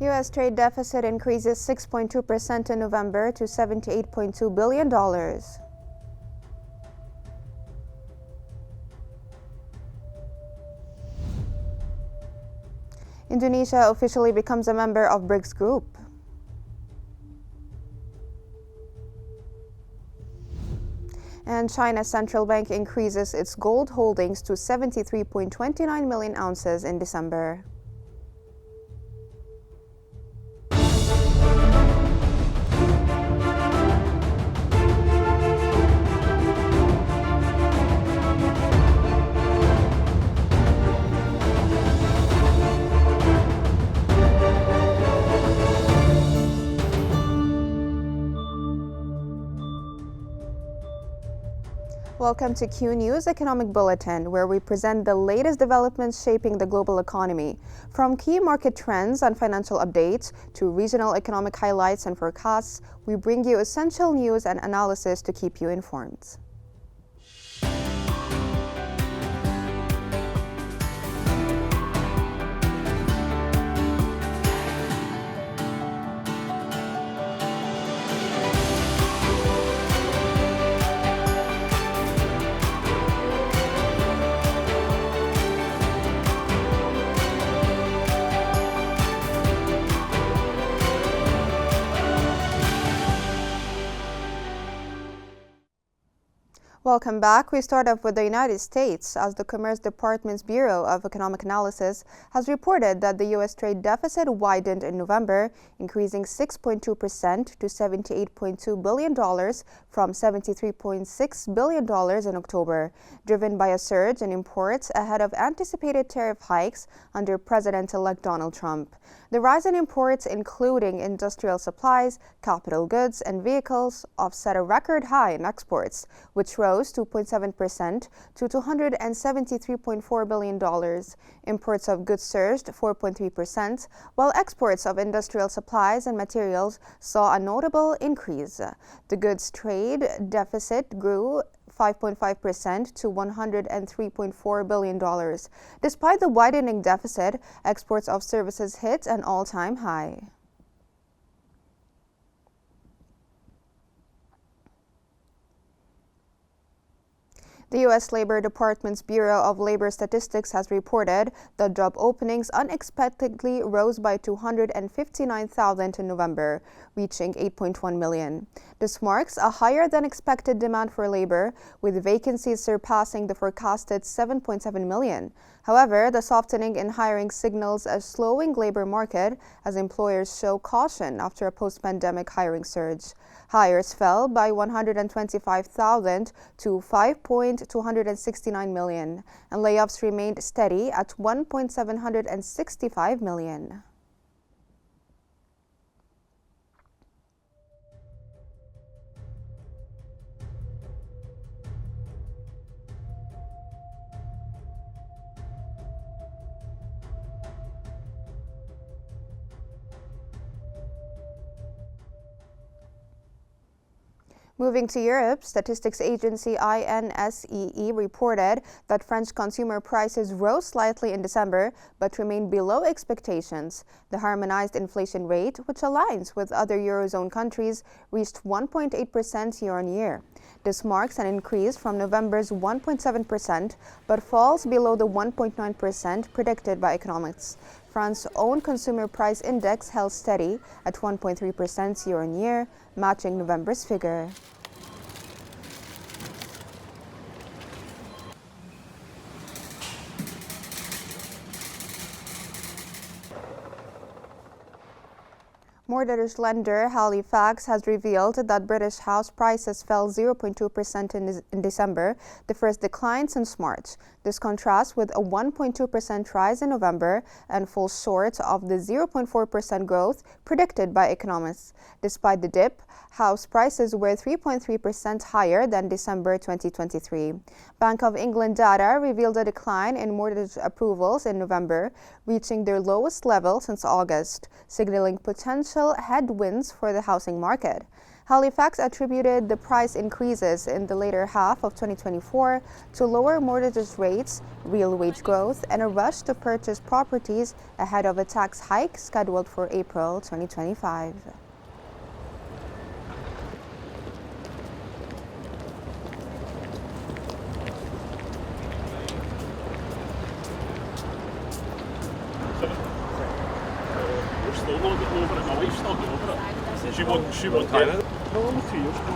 U.S. trade deficit increases 6.2% in November to $78.2 billion. Indonesia officially becomes a member of BRICS Group. And China's central bank increases its gold holdings to 73.29 million ounces in December. Welcome to Qnews Economic Bulletin, where we present the latest developments shaping the global economy. From key market trends and financial updates to regional economic highlights and forecasts, we bring you essential news and analysis to keep you informed. Welcome back. We start off with the United States, as the Commerce Department's Bureau of Economic Analysis has reported that the U.S. trade deficit widened in November, increasing 6.2% to $78.2 billion from $73.6 billion in October, driven by a surge in imports ahead of anticipated tariff hikes under President-elect Donald Trump. The rise in imports, including industrial supplies, capital goods, and vehicles, offset a record high in exports, which rose 2.7% to $273.4 billion. Imports of goods surged 4.3%, while exports of industrial supplies and materials saw a notable increase. The goods trade deficit grew 5.5% to $103.4 billion. Despite the widening deficit, exports of services hit an all-time high. The U.S. Labor Department's Bureau of Labor Statistics has reported that job openings unexpectedly rose by 259,000 in November, reaching 8.1 million. This marks a higher-than-expected demand for labor, with vacancies surpassing the forecasted 7.7 million. However, the softening in hiring signals a slowing labor market as employers show caution after a post-pandemic hiring surge. Hires fell by 125,000 to 5.269 million, and layoffs remained steady at 1.765 million. Moving to Europe, statistics agency INSEE reported that French consumer prices rose slightly in December but remained below expectations. The harmonized inflation rate, which aligns with other Eurozone countries, reached 1.8% year-on-year. This marks an increase from November's 1.7% but falls below the 1.9% predicted by economists. France's own consumer price index held steady at 1.3% year-on-year, matching November's figure. Mortgage lender Halifax has revealed that British house prices fell 0.2% in December, the first decline since March. This contrasts with a 1.2% rise in November and falls short of the 0.4% growth predicted by economists. Despite the dip, house prices were 3.3% higher than December 2023. Bank of England data revealed a decline in mortgage approvals in November, reaching their lowest level since August, signaling potential headwinds for the housing market. Halifax attributed the price increases in the later half of 2024 to lower mortgage rates, real wage growth, and a rush to purchase properties ahead of a tax hike scheduled for April 2025. We're still not getting over it. My wife's not getting over it. She won't tie it. No, only 2 years ago.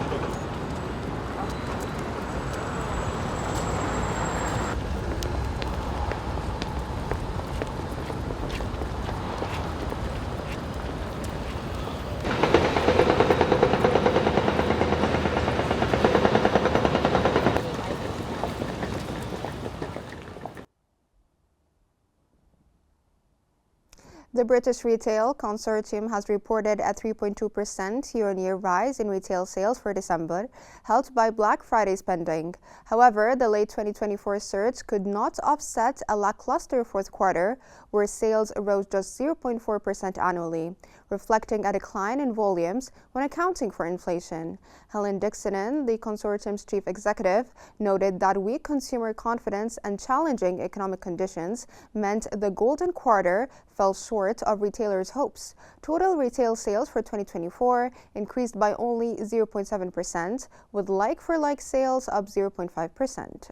The British Retail Consortium has reported a 3.2% year-on-year rise in retail sales for December, helped by Black Friday spending. However, the late 2024 surge could not offset a lackluster fourth quarter, where sales rose just 0.4% annually, reflecting a decline in volumes when accounting for inflation. Helen Dixonen, the consortium's chief executive, noted that weak consumer confidence and challenging economic conditions meant the golden quarter fell short of retailers' hopes. Total retail sales for 2024 increased by only 0.7%, with like-for-like sales up 0.5%.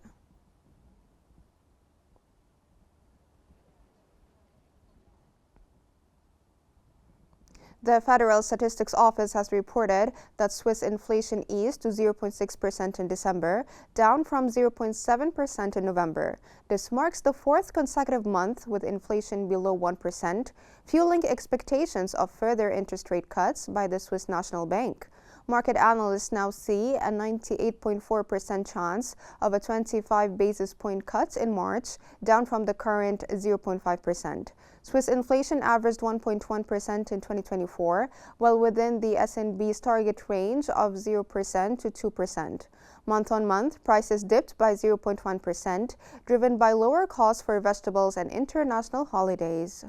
The Federal Statistics Office has reported that Swiss inflation eased to 0.6% in December, down from 0.7% in November. This marks the fourth consecutive month with inflation below 1%, fueling expectations of further interest rate cuts by the Swiss National Bank. Market analysts now see a 98.4% chance of a 25 basis point cut in March, down from the current 0.5%. Swiss inflation averaged 1.1% in 2024, well within the SNB's target range of 0% to 2%. Month-on-month, prices dipped by 0.1%, driven by lower costs for vegetables and international holidays.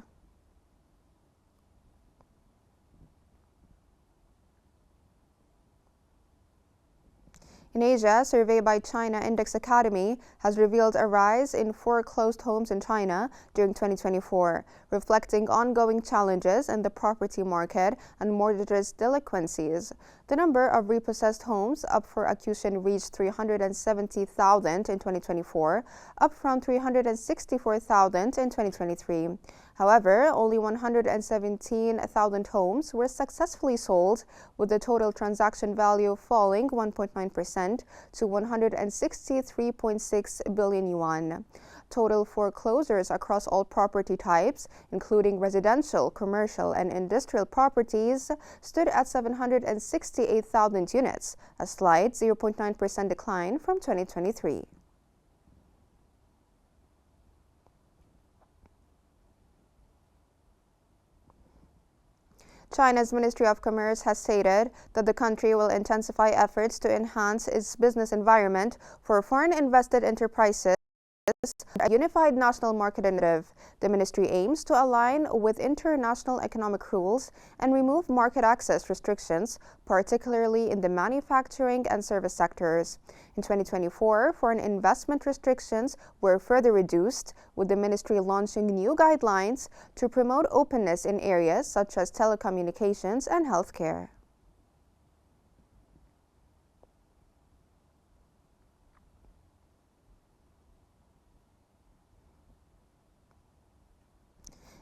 In Asia, a survey by China Index Academy has revealed a rise in foreclosed homes in China during 2024, reflecting ongoing challenges in the property market and mortgage delinquencies. The number of repossessed homes up for accusation reached 370,000 in 2024, up from 364,000 in 2023. However, only 117,000 homes were successfully sold, with the total transaction value falling 1.9% to 163.6 billion yuan. Total foreclosures across all property types, including residential, commercial, and industrial properties, stood at 768,000 units, a slight 0.9% decline from 2023. China's Ministry of Commerce has stated that the country will intensify efforts to enhance its business environment for foreign invested enterprises. A unified national market initiative. The ministry aims to align with international economic rules and remove market access restrictions, particularly in the manufacturing and service sectors. In 2024, foreign investment restrictions were further reduced, with the ministry launching new guidelines to promote openness in areas such as telecommunications and healthcare.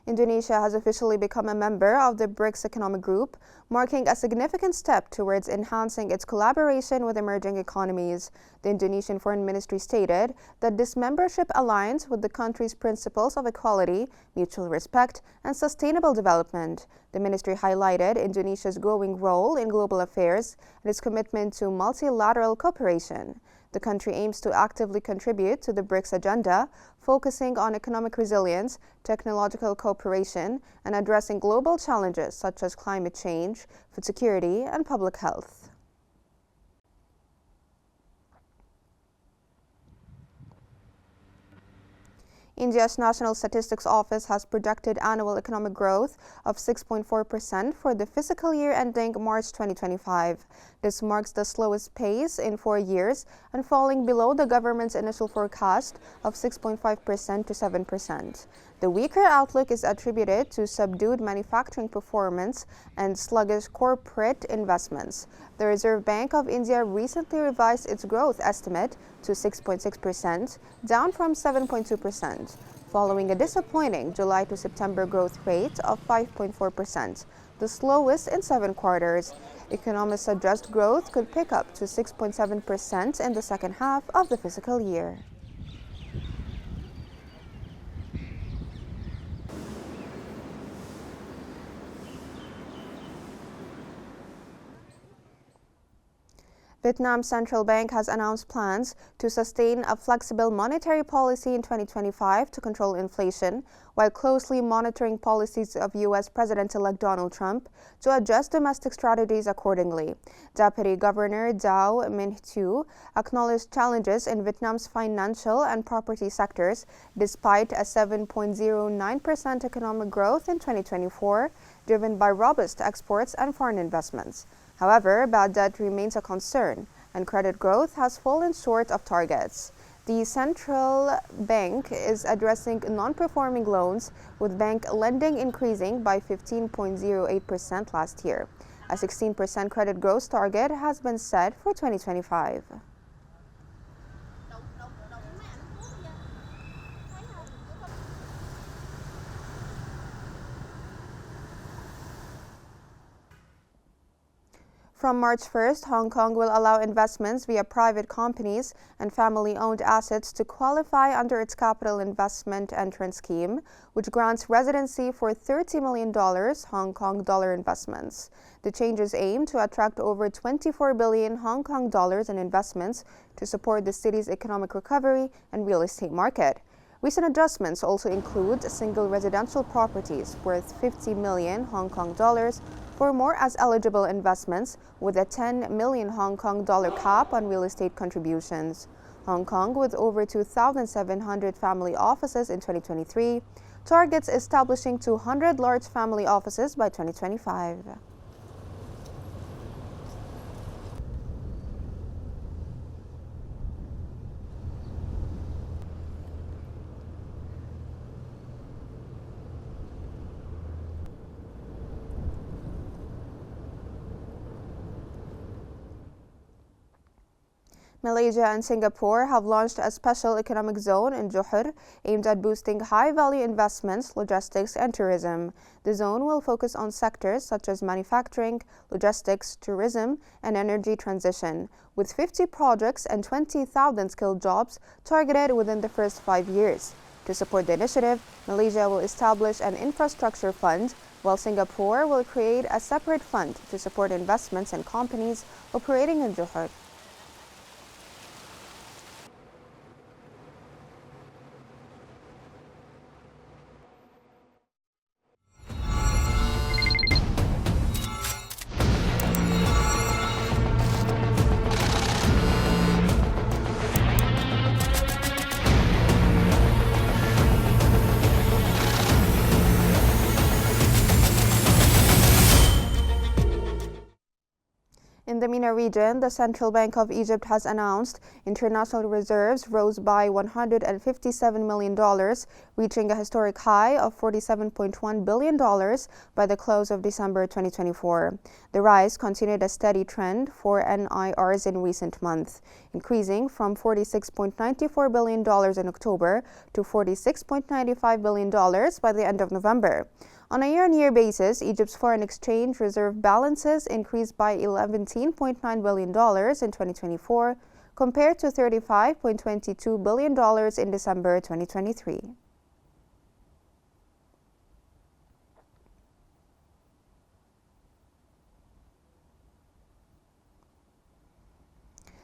Indonesia has officially become a member of the BRICS economic group, marking a significant step towards enhancing its collaboration with emerging economies. The Indonesian Foreign Ministry stated that this membership aligns with the country's principles of equality, mutual respect, and sustainable development. The ministry highlighted Indonesia's growing role in global affairs and its commitment to multilateral cooperation. The country aims to actively contribute to the BRICS agenda, focusing on economic resilience, technological cooperation, and addressing global challenges such as climate change, food security, and public health. India's National Statistics Office has projected annual economic growth of 6.4% for the fiscal year ending March 2025. This marks the slowest pace in 4 years and falling below the government's initial forecast of 6.5% to 7%. The weaker outlook is attributed to subdued manufacturing performance and sluggish corporate investments. The Reserve Bank of India recently revised its growth estimate to 6.6%, down from 7.2%, following a disappointing July to September growth rate of 5.4%, the slowest in 7 quarters. Economists suggest growth could pick up to 6.7% in the second half of the fiscal year. Vietnam's central bank has announced plans to sustain a flexible monetary policy in 2025 to control inflation, while closely monitoring policies of U.S. President-elect Donald Trump to adjust domestic strategies accordingly. Deputy Governor Dow Minh Thu acknowledged challenges in Vietnam's financial and property sectors despite a 7.09% economic growth in 2024, driven by robust exports and foreign investments. However, bad debt remains a concern, and credit growth has fallen short of targets. The central bank is addressing non-performing loans, with bank lending increasing by 15.08% last year. A 16% credit growth target has been set for 2025. From March 1st, Hong Kong will allow investments via private companies and family-owned assets to qualify under its Capital Investment Entrance Scheme, which grants residency for $30 million Hong Kong dollar investments. The changes aim to attract over 24 billion Hong Kong dollars in investments to support the city's economic recovery and real estate market. Recent adjustments also include single residential properties worth 50 million Hong Kong dollars for more as eligible investments, with a 10 million Hong Kong dollar cap on real estate contributions. Hong Kong, with over 2,700 family offices in 2023, targets establishing 200 large family offices by 2025. Malaysia and Singapore have launched a special economic zone in Johor aimed at boosting high-value investments, logistics, and tourism. The zone will focus on sectors such as manufacturing, logistics, tourism, and energy transition, with 50 projects and 20,000 skilled jobs targeted within the first 5 years. To support the initiative, Malaysia will establish an infrastructure fund, while Singapore will create a separate fund to support investments in companies operating in Johor. In the MENA region, the Central Bank of Egypt has announced international reserves rose by $157 million, reaching a historic high of $47.1 billion by the close of December 2024. The rise continued a steady trend for NIRs in recent months, increasing from $46.94 billion in October to $46.95 billion by the end of November. On a year-on-year basis, Egypt's foreign exchange reserve balances increased by $11.9 billion in 2024 compared to $35.22 billion in December 2023.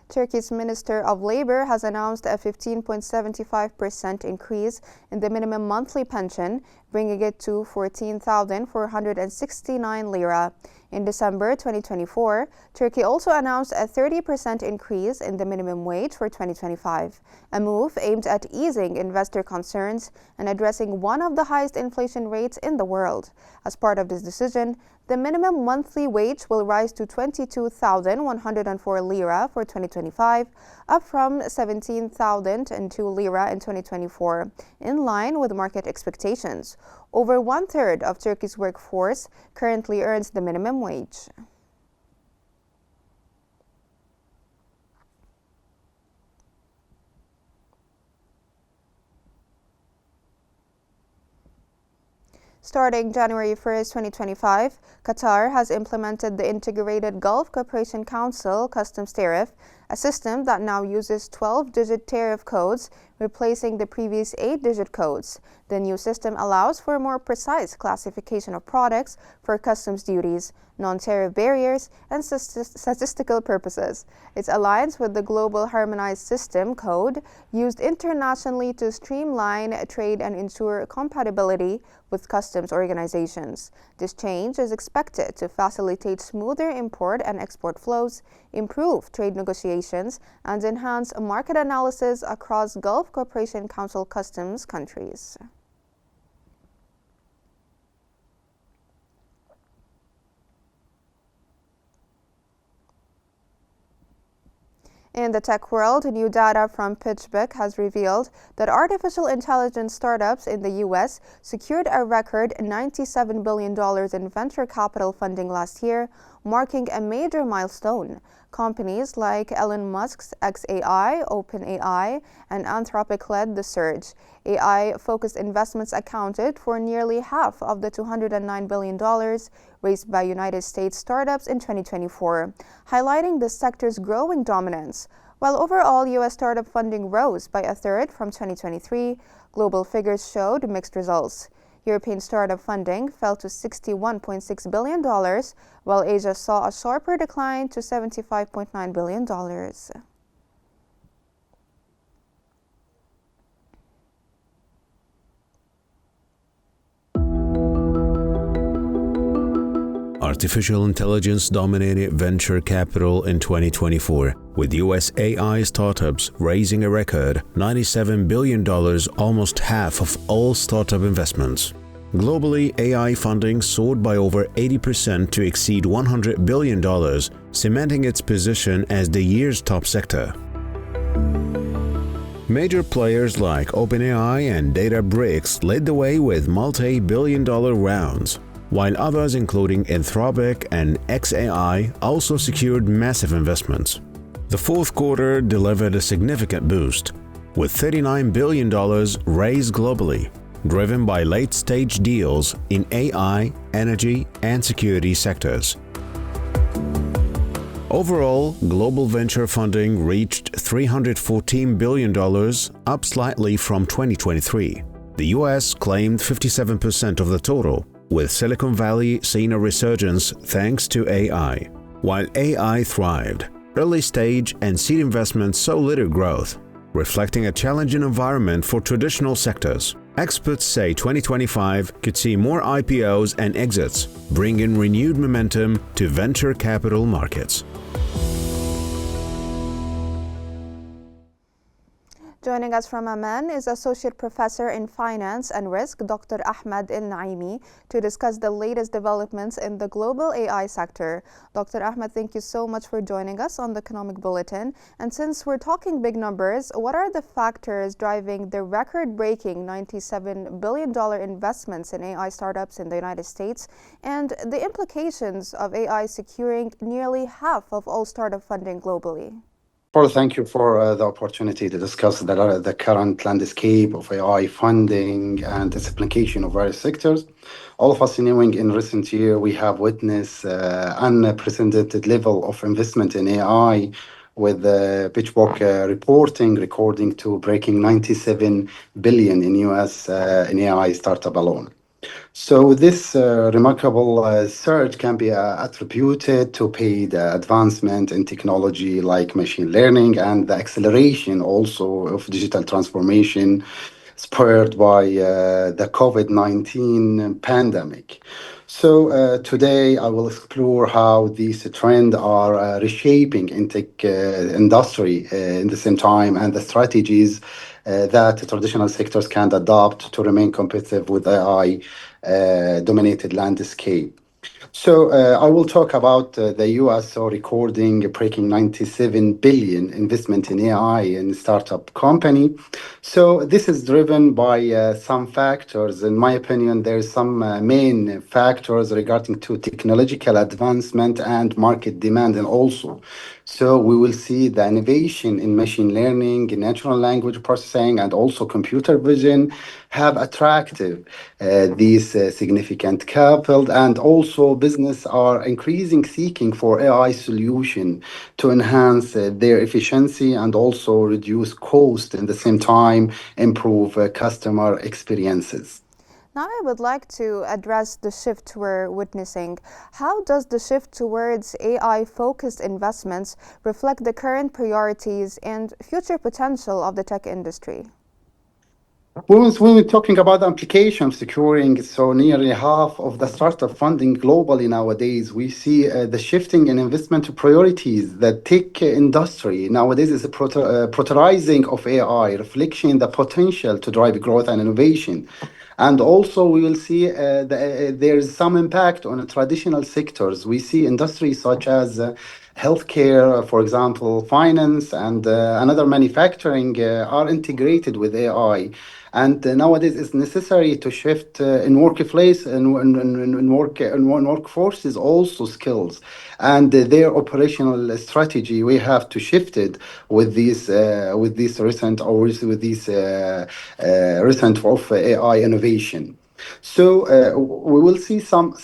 Turkey's Minister of Labor has announced a 15.75% increase in the minimum monthly pension, bringing it to 14,469 lira. In December 2024, Turkey also announced a 30% increase in the minimum wage for 2025, a move aimed at easing investor concerns and addressing one of the highest inflation rates in the world. As part of this decision, the minimum monthly wage will rise to 22,104 lira for 2025, up from 17,002 lira in 2024, in line with market expectations. Over one-third of Turkey's workforce currently earns the minimum wage. Starting January 1st, 2025, Qatar has implemented the Integrated Gulf Cooperation Council Customs Tariff, a system that now uses 12-digit tariff codes, replacing the previous 8-digit codes. The new system allows for a more precise classification of products for customs duties, non-tariff barriers, and statistical purposes. It aligns with the Global Harmonized System Code used internationally to streamline trade and ensure compatibility with customs organizations. This change is expected to facilitate smoother import and export flows, improve trade negotiations, and enhance market analysis across Gulf Cooperation Council customs countries. In the tech world, new data from PitchBook has revealed that artificial intelligence startups in the U.S. secured a record $97 billion in venture capital funding last year, marking a major milestone. Companies like Elon Musk's xAI, OpenAI, and Anthropic led the surge. AI-focused investments accounted for nearly half of the $209 billion raised by United States startups in 2024, highlighting the sector's growing dominance. While overall U.S. startup funding rose by a third from 2023, global figures showed mixed results. European startup funding fell to $61.6 billion, while Asia saw a sharper decline to $75.9 billion. Artificial intelligence dominated venture capital in 2024, with US AI startups raising a record $97 billion, almost half of all startup investments. Globally, AI funding soared by over 80% to exceed $100 billion, cementing its position as the year's top sector. Major players like OpenAI and Databricks led the way with multi-billion-dollar rounds, while others including Anthropic and xAI also secured massive investments. The fourth quarter delivered a significant boost, with $39 billion raised globally, driven by late-stage deals in AI, energy, and security sectors. Overall, global venture funding reached $314 billion, up slightly from 2023. The US claimed 57% of the total, with Silicon Valley seeing a resurgence thanks to AI. While AI thrived, early-stage and seed investments saw little growth, reflecting a challenging environment for traditional sectors. Experts say 2025 could see more IPOs and exits, bringing renewed momentum to venture capital markets. Joining us from Amman is Associate Professor in Finance and Risk, Dr. Ahmed El-Naimi, to discuss the latest developments in the global AI sector. Dr. Ahmed, thank you so much for joining us on the Economic Bulletin. And since we're talking big numbers, what are the factors driving the record-breaking $97 billion investments in AI startups in the United States and the implications of AI securing nearly half of all startup funding globally? Well, thank you for the opportunity to discuss the current landscape of AI funding and its application of various sectors. All of us knowing in recent year, we have witnessed unprecedented level of investment in AI, with PitchBook reporting recording to breaking 97 billion in US in AI startup alone. So this remarkable surge can be attributed to paid advancement in technology like machine learning and the acceleration also of digital transformation spurred by the COVID-19 pandemic. So today I will explore how these trends are reshaping in tech industry in the same time and the strategies that traditional sectors can adopt to remain competitive with AI dominated landscape. So I will talk about the U.S. recording breaking 97 billion investment in AI in startup company. So this is driven by some factors. In my opinion, there is some main factors regarding to technological advancement and market demand, and also. So we will see the innovation in machine learning, in natural language processing, and also computer vision have attractive these significant capital, and also business are increasing seeking for AI solution to enhance their efficiency and also reduce cost in the same time improve customer experiences. Now, I would like to address the shift we're witnessing. How does the shift towards AI focused investments reflect the current priorities and future potential of the tech industry? When we're talking about the application securing, so nearly half of the startup funding globally nowadays, we see the shifting in investment priorities. The tech industry nowadays is a prioritizing of AI, reflecting the potential to drive growth and innovation. And also, we will see there is some impact on traditional sectors. We see industries such as healthcare, for example, finance, and another manufacturing are integrated with AI. And nowadays, it's necessary to shift in workplace and in workforces also skills and their operational strategy. We have to shift it with these recent or with these recent of AI innovation. So we will see some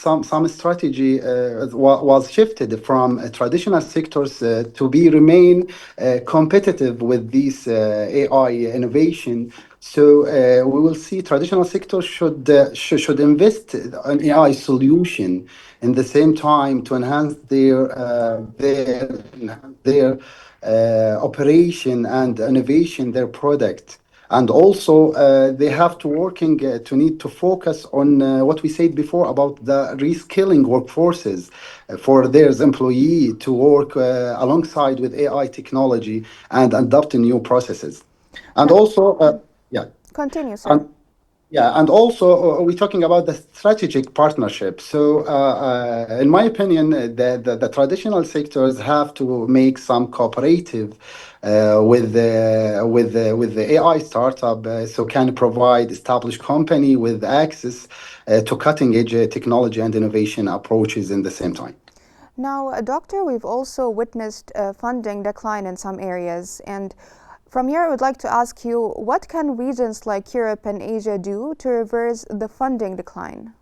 strategy was shifted from traditional sectors to be remain competitive with these AI innovation. So we will see traditional sectors should invest in AI solution in the same time to enhance their operation and innovation their product. And also they have to working to need to focus on what we said before about the reskilling workforces for their employee to work alongside with AI technology and adopt new processes. And Con- also yeah. Continue, sir. And yeah, and also we're talking about the strategic partnership. So, in my opinion, the traditional sectors have to make some cooperative with the AI startup, so can provide established company with access to cutting edge technology and innovation approaches in the same time. Now, Doctor, we've also witnessed funding decline in some areas. And from here, I would like to ask you, what can regions like Europe and Asia do to reverse the funding decline?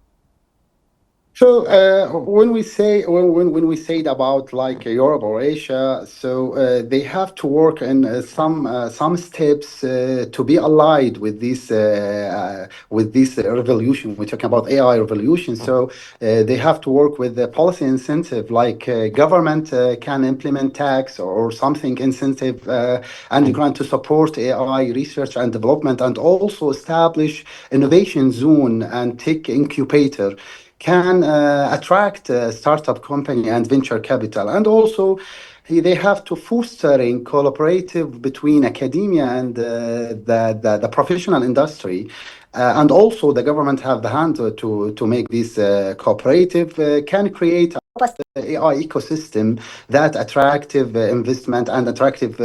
So when we say it about like Europe or Asia, so they have to work in some steps to be allied with this revolution. We're talking about AI revolution. So they have to work with the policy incentive, like government can implement tax or something incentive and grant to support AI research and development, and also establish innovation zone and tech incubator can attract startup company and venture capital. And also they have to fostering collaborative between academia and the professional industry. And also the government have the hand to make this cooperative can create AI ecosystem that attractive investment and attractive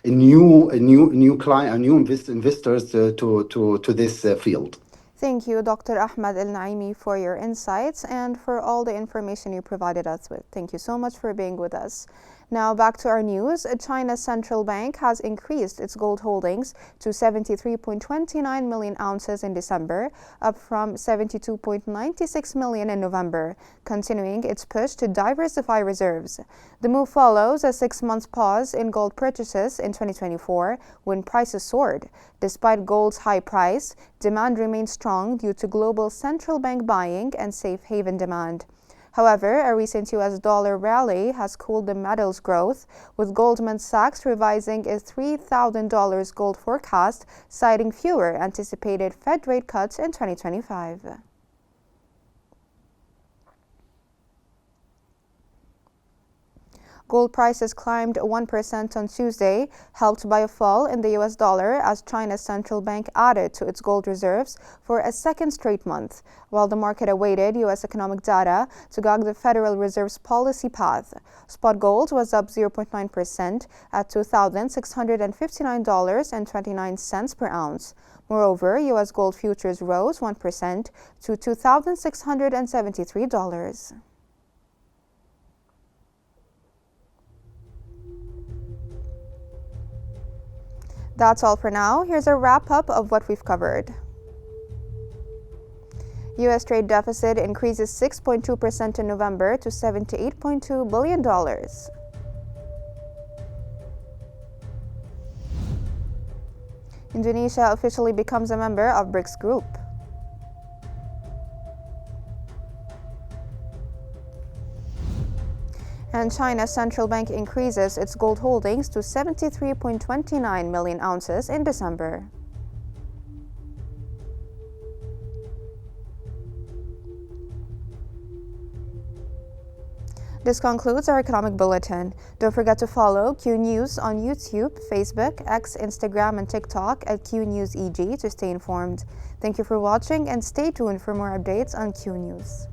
new client new investors to this field. Thank you, Dr. Ahmed El Naimi, for your insights and for all the information you provided us with. Thank you so much for being with us. Now, back to our news. China's central bank has increased its gold holdings to 73.29 million ounces in December, up from 72.96 million in November, continuing its push to diversify reserves. The move follows a 6-month pause in gold purchases in 2024 when prices soared. Despite gold's high price, demand remains strong due to global central bank buying and safe haven demand. However, a recent U.S. dollar rally has cooled the metal's growth, with Goldman Sachs revising its $3,000 gold forecast, citing fewer anticipated Fed rate cuts in 2025. Gold prices climbed 1% on Tuesday, helped by a fall in the U.S. dollar as China's central bank added to its gold reserves for a second straight month, while the market awaited U.S. economic data to gauge the Federal Reserve's policy path. Spot gold was up 0.9% at $2,659.29 per ounce. Moreover, U.S. gold futures rose 1% to $2,673. That's all for now. Here's a wrap-up of what we've covered. U.S. trade deficit increases 6.2% in November to $78.2 billion. Indonesia officially becomes a member of BRICS Group. And China's central bank increases its gold holdings to 73.29 million ounces in December. This concludes our economic bulletin. Don't forget to follow Q News on YouTube, Facebook, X, Instagram, and TikTok at QNewsEG to stay informed. Thank you for watching and stay tuned for more updates on Q News.